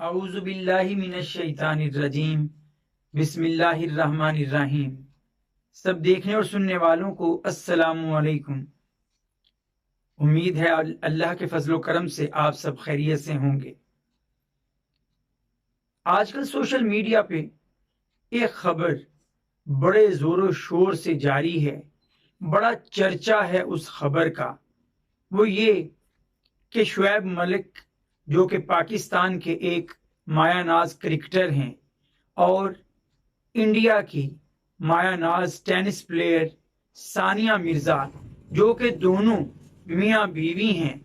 اعوذ باللہ من الشیطان الرجیم بسم اللہ الرحمن الرحیم۔ سب دیکھنے اور سننے والوں کو السلام علیکم۔ امید ہے اللہ کے فضل و کرم سے آپ سب خیریت سے ہوں گے۔ آج کل سوشل میڈیا پہ ایک خبر بڑے زور و شور سے جاری ہے، بڑا چرچا ہے اس خبر کا۔ وہ یہ کہ شعیب ملک جو کہ پاکستان کے ایک مایہ ناز کرکٹر ہیں اور انڈیا کی مایہ ناز ٹینس پلیئر ثانیہ مرزا جو کہ دونوں میاں بیوی ہیں،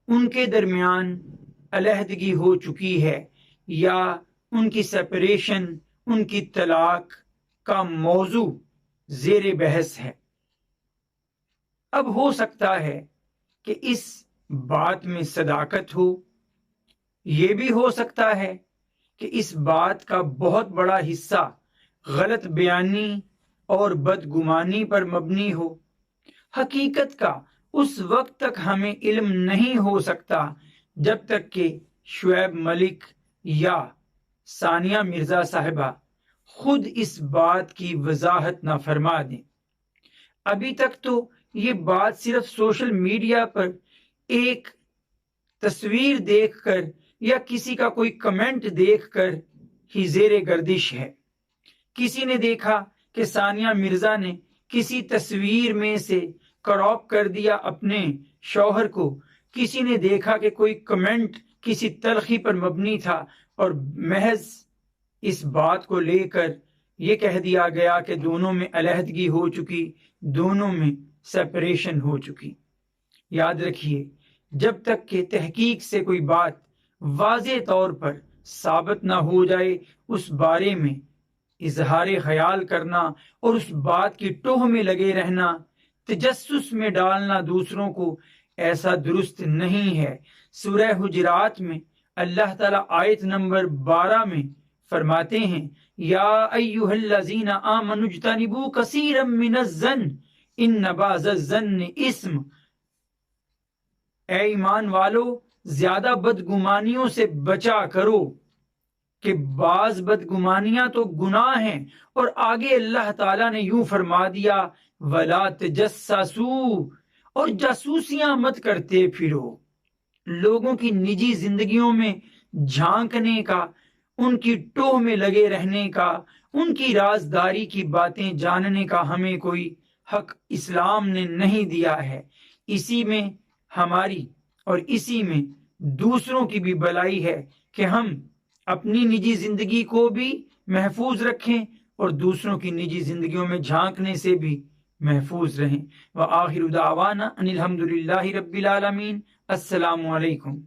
ان کے درمیان علیحدگی ہو چکی ہے یا ان کی سپریشن، ان کی طلاق کا موضوع زیر بحث ہے۔ اب ہو سکتا ہے کہ اس بات میں صداقت ہو، یہ بھی ہو سکتا ہے کہ اس بات کا بہت بڑا حصہ غلط بیانی اور بدگمانی پر مبنی ہو۔ حقیقت کا اس وقت تک ہمیں علم نہیں ہو سکتا جب تک کہ شعیب ملک یا ثانیہ مرزا صاحبہ خود اس بات کی وضاحت نہ فرما دیں۔ ابھی تک تو یہ بات صرف سوشل میڈیا پر ایک تصویر دیکھ کر یا کسی کا کوئی کمنٹ دیکھ کر ہی زیر گردش ہے۔ کسی نے دیکھا کہ ثانیہ مرزا نے کسی تصویر میں سے کراپ کر دیا اپنے شوہر کو، کسی نے دیکھا کہ کوئی کمنٹ کسی تلخی پر مبنی تھا اور محض اس بات کو لے کر یہ کہہ دیا گیا کہ دونوں میں علیحدگی ہو چکی، دونوں میں سپریشن ہو چکی۔ یاد رکھیے، جب تک کہ تحقیق سے کوئی بات واضح طور پر ثابت نہ ہو جائے، اس بارے میں اظہار خیال کرنا اور اس بات کی ٹوہ میں لگے رہنا، تجسس میں ڈالنا دوسروں کو، ایسا درست نہیں ہے۔ سورہ حجرات میں اللہ تعالیٰ آیت نمبر 12 میں فرماتے ہیں، یا ایھا الذین آمنوا اجتنبوا کثیرا من الظن ان بعض الظن اثم۔ اے ایمان والو، زیادہ بدگمانیوں سے بچا کرو کہ بعض بدگمانیاں تو گناہ ہیں۔ اور آگے اللہ تعالیٰ نے یوں فرما دیا، وَلَا تَجَسَّسُوا، اور جاسوسیاں مت کرتے پھرو۔ لوگوں کی نجی زندگیوں میں جھانکنے کا، ان کی ٹوہ میں لگے رہنے کا، ان کی رازداری کی باتیں جاننے کا ہمیں کوئی حق اسلام نے نہیں دیا ہے۔ اسی میں ہماری اور اسی میں دوسروں کی بھی بلائی ہے کہ ہم اپنی نجی زندگی کو بھی محفوظ رکھیں اور دوسروں کی نجی زندگیوں میں جھانکنے سے بھی محفوظ رہیں۔ وآخر دعوانا ان الحمد للہ رب العالمین۔ السلام علیکم۔